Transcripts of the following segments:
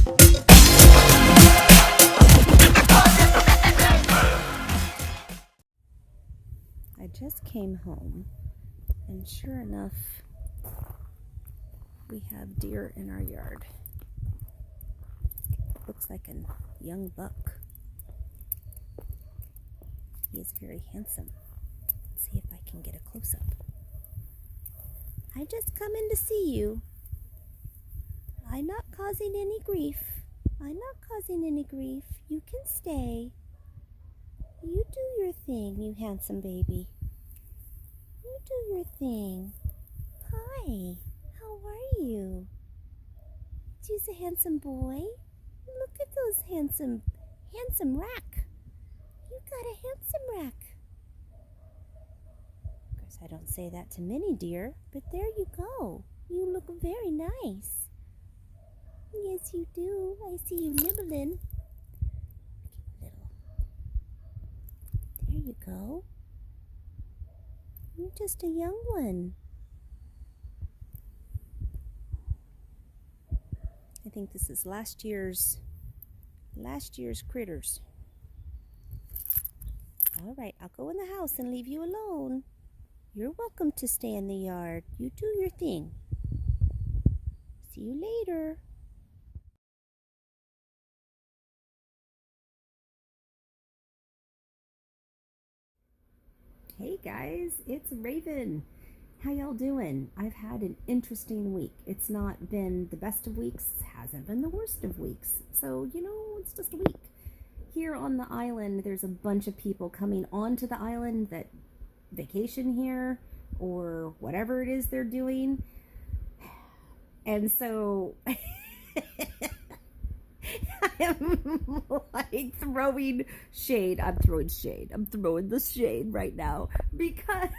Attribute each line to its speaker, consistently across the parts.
Speaker 1: I just came home, and sure enough, we have deer in our yard. Looks like a young buck. He is very handsome. Let's see if I can get a close-up. I just come in to see you. I'm not causing any grief. I'm not causing any grief. You can stay. You do your thing, you handsome baby. You do your thing. Hi, how are you? You's a handsome boy. Look at those handsome rack. You got a handsome rack. Of course, I don't say that to many deer, but there you go. You look very nice. Yes, you do. I see you nibbling. Little. There you go. You're just a young one. I think this is last year's critters. All right, I'll go in the house and leave you alone. You're welcome to stay in the yard. You do your thing. See you later. Hey guys, it's Raven. How y'all doing? I've had an interesting week. It's not been the best of weeks, hasn't been the worst of weeks. So, it's just a week. Here on the island, there's a bunch of people coming onto the island that vacation here or whatever it is they're doing. And so I'm like throwing shade. I'm throwing the shade right now because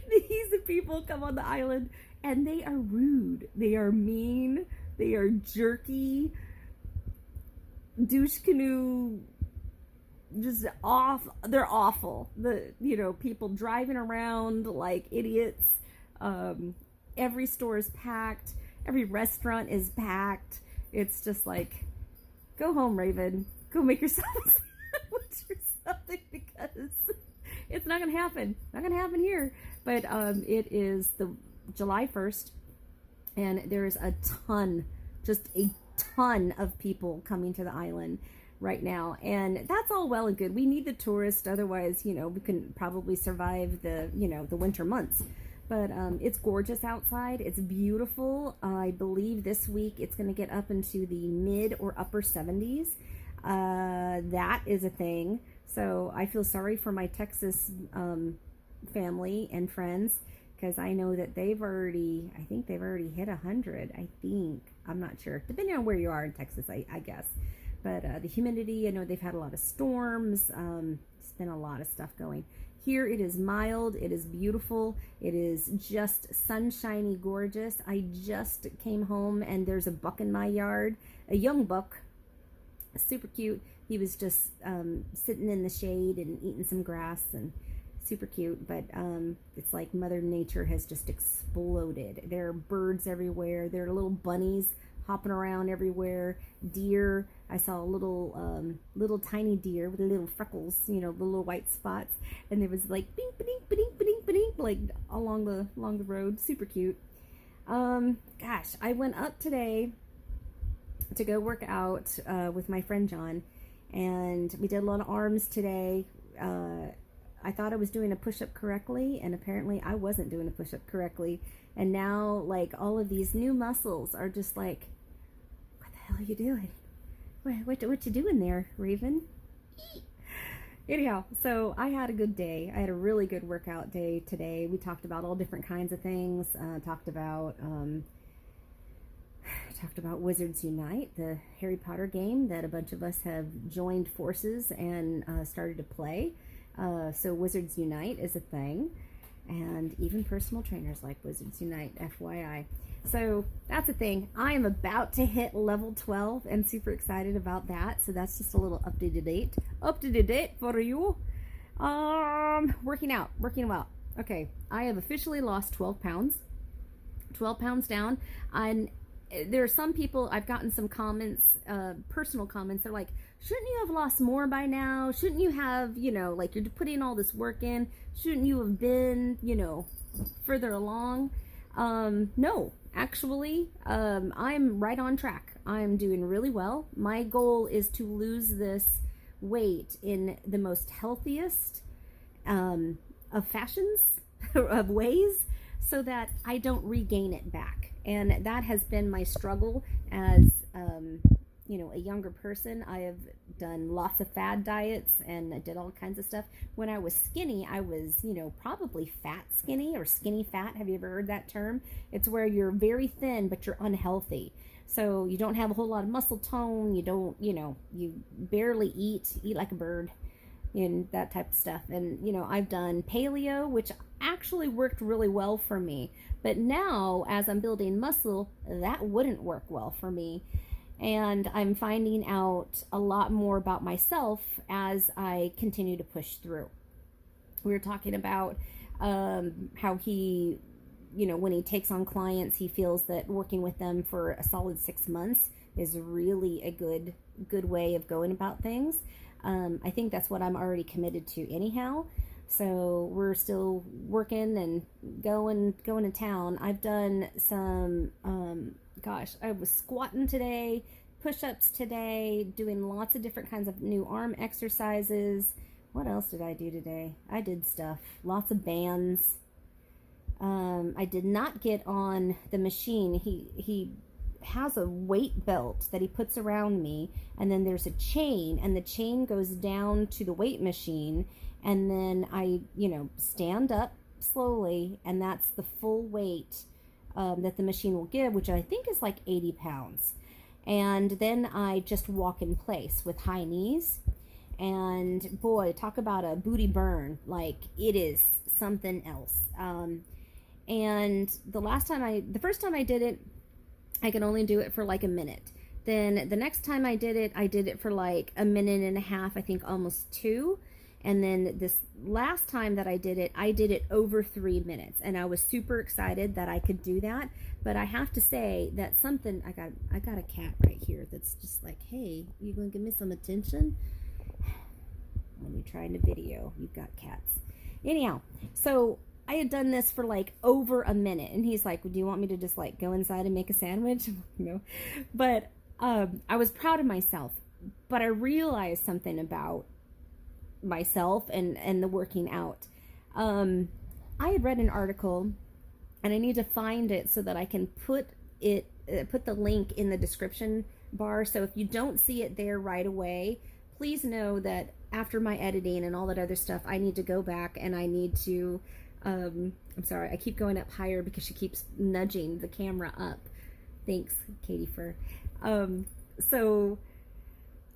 Speaker 1: these people come on the island and they are rude. They are mean. They are jerky. Douche canoe, just off. They're awful. People driving around like idiots. Every store is packed. Every restaurant is packed. It's just like, go home, Raven. Go make yourself a sandwich or something because it's not gonna happen. Not gonna happen here. But it is the July 1st, and there's a ton of people coming to the island right now, and that's all well and good. We need the tourists, otherwise, we couldn't probably survive the winter months. But it's gorgeous outside. It's beautiful. I believe this week it's going to get up into the mid or upper 70s. That is a thing. So I feel sorry for my Texas family and friends, because I know that they've already hit 100. I'm not sure, depending on where you are in Texas, I guess. But the humidity, I know they've had a lot of storms. It's been a lot of stuff going. Here it is mild, it is beautiful, it is just sunshiny gorgeous. I just came home and there's a buck in my yard, a young buck, super cute. He was just sitting in the shade and eating some grass, and super cute. But it's like Mother Nature has just exploded. There are birds everywhere. There are little bunnies hopping around everywhere. Deer. I saw a little tiny deer with little freckles, the little white spots, and there was like bink, bink, bink, bink, bink, like along the road. Super cute. Gosh, I went up today to go work out with my friend John, and we did a lot of arms today. I thought I was doing a push-up correctly, and apparently I wasn't doing a push-up correctly. And now, like, all of these new muscles are just like, what the hell are you doing? What you doing there, Raven? Anyhow, so I had a good day. I had a really good workout day today. We talked about all different kinds of things. Talked about Wizards Unite, the Harry Potter game that a bunch of us have joined forces and started to play. So Wizards Unite is a thing, and even personal trainers like Wizards Unite, FYI. So that's a thing. I am about to hit level 12 and super excited about that. So that's just a little updated date for you. Working well. Okay, I have officially lost 12 pounds. 12 pounds down. there are some people, I've gotten some comments, personal comments. They're like, shouldn't you have lost more by now? Shouldn't you have, like, you're putting all this work in. Shouldn't you have been, further along? No, actually, I'm right on track. I'm doing really well. My goal is to lose this weight in the most healthiest of fashions, of ways, so that I don't regain it back. And that has been my struggle as a younger person. I have done lots of fad diets and I did all kinds of stuff. When I was skinny, I was, probably fat skinny or skinny fat. Have you ever heard that term? It's where you're very thin, but you're unhealthy. So you don't have a whole lot of muscle tone. You don't, you barely eat like a bird and that type of stuff. And, I've done paleo, which actually worked really well for me. But now, as I'm building muscle, that wouldn't work well for me. And I'm finding out a lot more about myself as I continue to push through. We were talking about how he, when he takes on clients, he feels that working with them for a solid 6 months is really a good way of going about things. I think that's what I'm already committed to anyhow. So we're still working and going to town. I've done some, I was squatting today, push-ups today, doing lots of different kinds of new arm exercises. What else did I do today? I did stuff, lots of bands. I did not get on the machine. He has a weight belt that he puts around me, and then there's a chain, and the chain goes down to the weight machine, and then I, stand up slowly, and that's the full weight that the machine will give, which I think is like 80 pounds. And then I just walk in place with high knees, and boy, talk about a booty burn. Like, it is something else. And the first time I did it, I could only do it for like a minute. Then the next time I did it for like a minute and a half, I think almost 2. And then this last time that I did it over 3 minutes. And I was super excited that I could do that. But I have to say that I got a cat right here that's just like, hey, you gonna give me some attention? When you're trying to video, you've got cats. Anyhow, so I had done this for like over a minute, and he's like, do you want me to just like go inside and make a sandwich? No. But I was proud of myself, but I realized something about myself and the working out. I had read an article, and I need to find it so that I can put the link in the description bar. So if you don't see it there right away, please know that after my editing and all that other stuff, I need to go back and I need to I'm sorry, I keep going up higher because she keeps nudging the camera up. Thanks, Katie Fur. So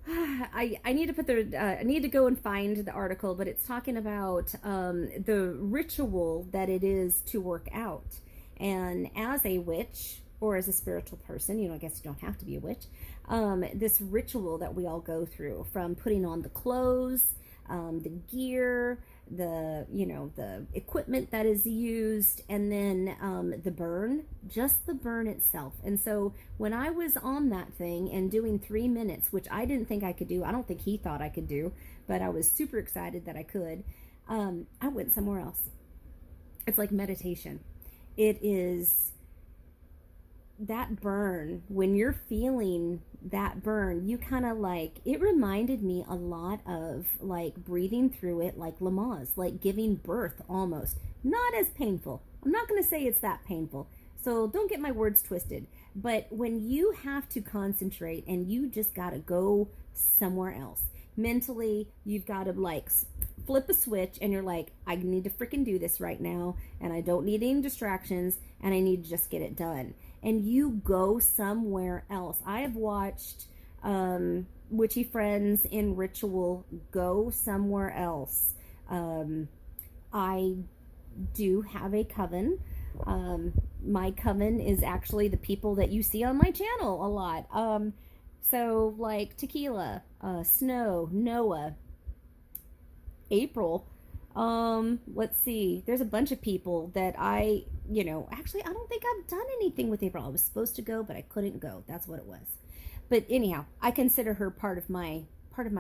Speaker 1: I need to put I need to go and find the article, but it's talking about the ritual that it is to work out. And as a witch, or as a spiritual person, I guess you don't have to be a witch, this ritual that we all go through, from putting on the clothes, the gear, the equipment that is used, and then the burn, just the burn itself. And so when I was on that thing and doing 3 minutes, which I didn't think I could do, I don't think he thought I could do, but I was super excited that I could, I went somewhere else. It's like meditation. It is that burn. When you're feeling that burn, you kind of like, it reminded me a lot of like breathing through it like Lamaze, like giving birth almost. Not as painful. I'm not going to say it's that painful, so don't get my words twisted. But when you have to concentrate and you just got to go somewhere else, mentally, you've got to like flip a switch and you're like, I need to freaking do this right now, and I don't need any distractions, and I need to just get it done. And you go somewhere else. I have watched witchy friends in ritual go somewhere else. I do have a coven. My coven is actually the people that you see on my channel a lot. So like Tequila, Snow, Noah, April, Let's see. There's a bunch of people that actually, I don't think I've done anything with April. I was supposed to go, but I couldn't go. That's what it was. But anyhow, I consider her part of my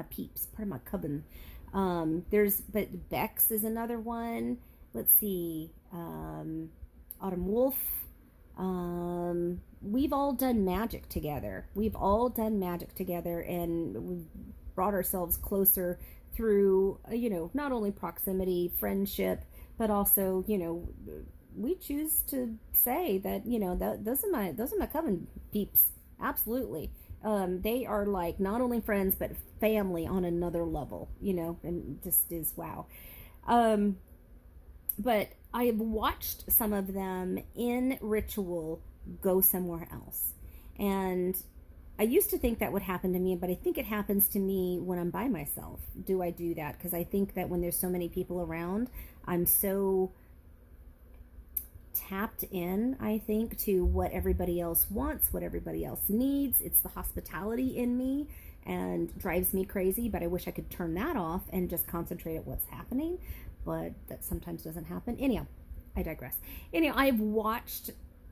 Speaker 1: peeps, part of my coven. But Bex is another one. Let's see. Autumn Wolf. We've all done magic together. And we've brought ourselves closer through, not only proximity, friendship, but also, we choose to say that, those are my coven peeps. Absolutely. They are like not only friends, but family on another level, and just is wow. But I have watched some of them in ritual go somewhere else. And I used to think that would happen to me, but I think it happens to me when I'm by myself. Do I do that? Because I think that when there's so many people around, I'm so tapped in, I think, to what everybody else wants, what everybody else needs. It's the hospitality in me and drives me crazy, but I wish I could turn that off and just concentrate at what's happening, but that sometimes doesn't happen. Anyhow, I digress. Anyhow, I've watched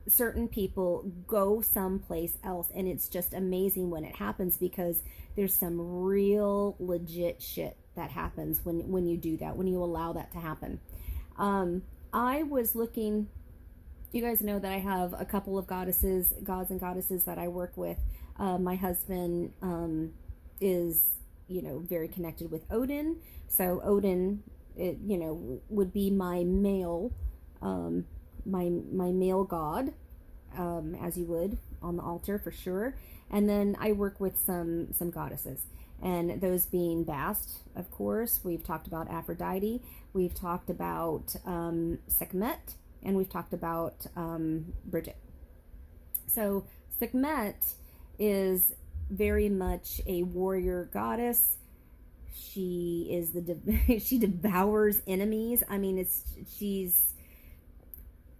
Speaker 1: certain people go someplace else, and it's just amazing when it happens, because there's some real legit shit that happens when you do that, when you allow that to happen. I was looking, you guys know that I have a couple of gods and goddesses that I work with. My husband is very connected with Odin, so Odin would be my male my male god, as you would on the altar for sure. And then I work with some goddesses, and those being Bast, of course. We've talked about Aphrodite. We've talked about Sekhmet, and we've talked about Bridget. So Sekhmet is very much a warrior goddess. She is she devours enemies. I mean,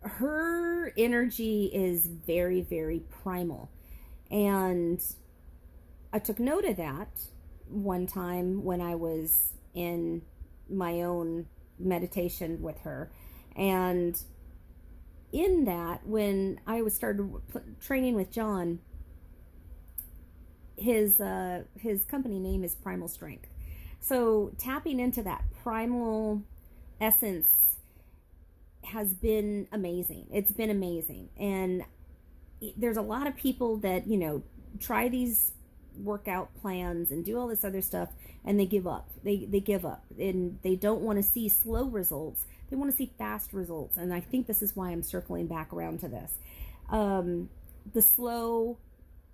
Speaker 1: her energy is very, very primal. And I took note of that one time when I was in my own meditation with her. And in that, when I was started training with John, his company name is Primal Strength. So tapping into that primal essence has been amazing. It's been amazing. And there's a lot of people that, try these workout plans and do all this other stuff, and they give up. They give up, and they don't want to see slow results. They want to see fast results. And I think this is why I'm circling back around to this. The slow,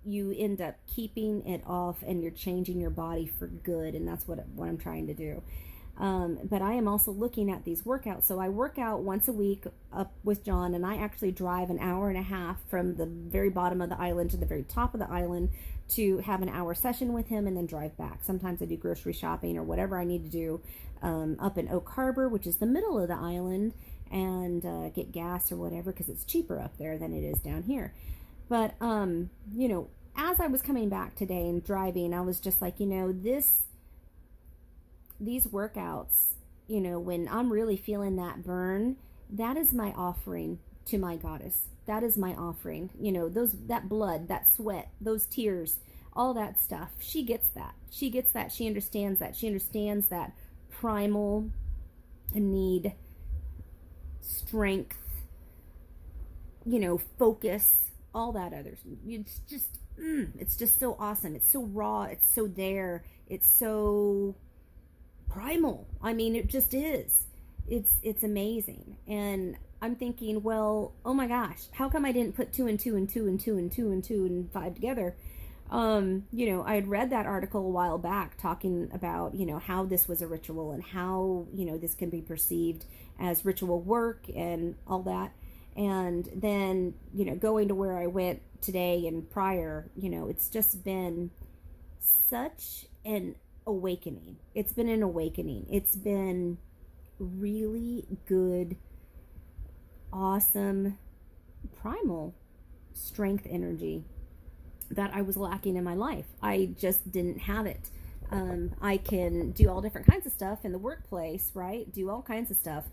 Speaker 1: you end up keeping it off, and you're changing your body for good. And that's what I'm trying to do. But I am also looking at these workouts. So I work out once a week up with John, and I actually drive an hour and a half from the very bottom of the island to the very top of the island to have an hour session with him, and then drive back. Sometimes I do grocery shopping or whatever I need to do up in Oak Harbor, which is the middle of the island, and get gas or whatever, because it's cheaper up there than it is down here. But as I was coming back today and driving, I was just like, these workouts, when I'm really feeling that burn, that is my offering to my goddess. That is my offering. That blood, that sweat, those tears, all that stuff. She gets that. She understands that. She understands that primal need, strength, focus, all that other. It's just so awesome. It's so raw. It's so there. It's so primal. I mean, it just is. It's amazing. And I'm thinking, well, oh my gosh, how come I didn't put 2 and 2 and 2 and 2 and 2 and 2 and 5 together? I had read that article a while back talking about, how this was a ritual, and how, this can be perceived as ritual work and all that. And then, going to where I went today and prior, it's just been such an awakening. It's been an awakening. It's been really good, awesome, primal strength energy that I was lacking in my life. I just didn't have it I can do all different kinds of stuff in the workplace, right? Do all kinds of stuff.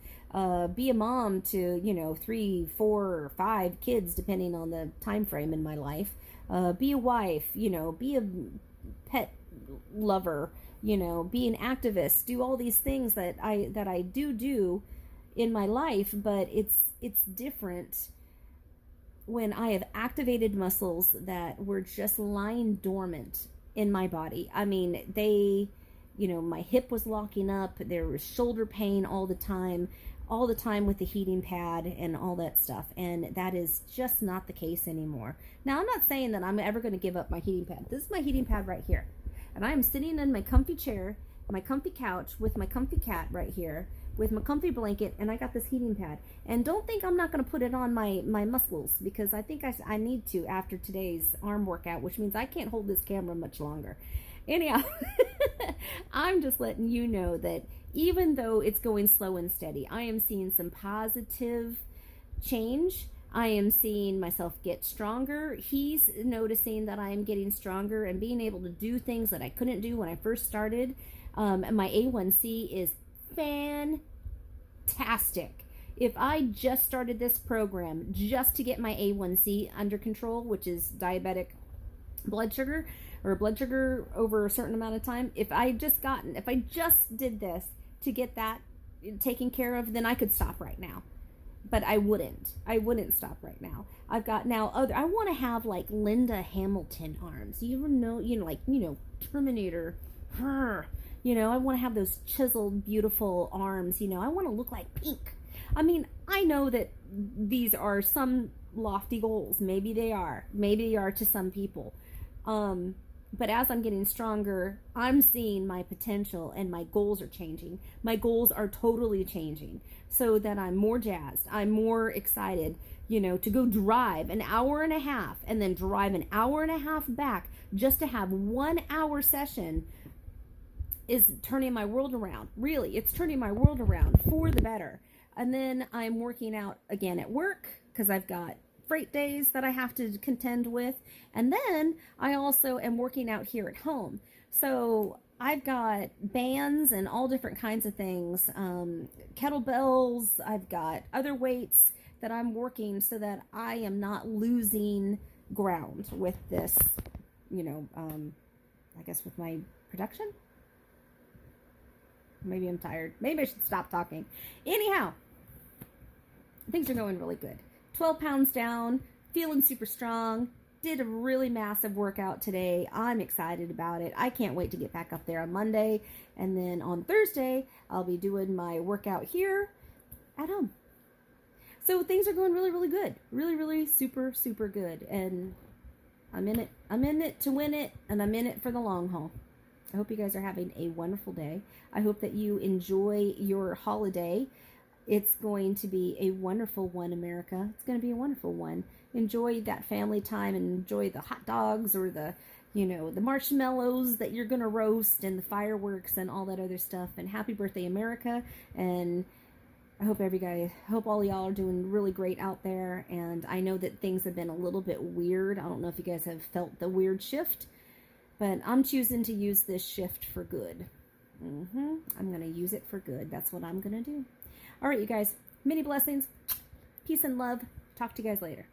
Speaker 1: Be a mom to, 3, 4, 5 kids, depending on the time frame in my life. Be a wife, be a pet lover, be an activist. Do all these things that I do in my life, but it's different when I have activated muscles that were just lying dormant in my body. I mean, my hip was locking up, there was shoulder pain all the time with the heating pad and all that stuff. And that is just not the case anymore. Now, I'm not saying that I'm ever going to give up my heating pad. This is my heating pad right here. And I am sitting in my comfy chair, my comfy couch with my comfy cat right here, with my comfy blanket, and I got this heating pad. And don't think I'm not going to put it on my muscles, because I think I need to after today's arm workout, which means I can't hold this camera much longer. Anyhow, I'm just letting you know that even though it's going slow and steady, I am seeing some positive change. I am seeing myself get stronger. He's noticing that I am getting stronger and being able to do things that I couldn't do when I first started. And my A1C is fantastic. If I just started this program just to get my A1C under control, which is diabetic blood sugar, or blood sugar over a certain amount of time, if I just did this to get that taken care of, then I could stop right now. But I wouldn't stop right now. I've got now I want to have like Linda Hamilton arms. Terminator. I want to have those chiseled, beautiful arms. I want to look like Pink. I mean, I know that these are some lofty goals. Maybe they are to some people. But as I'm getting stronger, I'm seeing my potential, and my goals are changing. My goals are totally changing, so that I'm more jazzed. I'm more excited, to go drive an hour and a half and then drive an hour and a half back just to have 1 hour session is turning my world around. Really, it's turning my world around for the better. And then I'm working out again at work because I've got freight days that I have to contend with. And then I also am working out here at home. So I've got bands and all different kinds of things, kettlebells, I've got other weights that I'm working so that I am not losing ground with this, I guess with my production. Maybe I'm tired. Maybe I should stop talking. Anyhow, things are going really good. 12 pounds down, feeling super strong, did a really massive workout today. I'm excited about it. I can't wait to get back up there on Monday. And then on Thursday, I'll be doing my workout here at home. So things are going really, really good. Really, really super, super good. And I'm in it. I'm in it to win it, and I'm in it for the long haul. I hope you guys are having a wonderful day. I hope that you enjoy your holiday. It's going to be a wonderful one, America. It's going to be a wonderful one. Enjoy that family time and enjoy the hot dogs or the marshmallows that you're going to roast and the fireworks and all that other stuff. And happy birthday, America. And I hope all y'all are doing really great out there. And I know that things have been a little bit weird. I don't know if you guys have felt the weird shift, but I'm choosing to use this shift for good. I'm going to use it for good. That's what I'm going to do. All right, you guys, many blessings, peace and love. Talk to you guys later.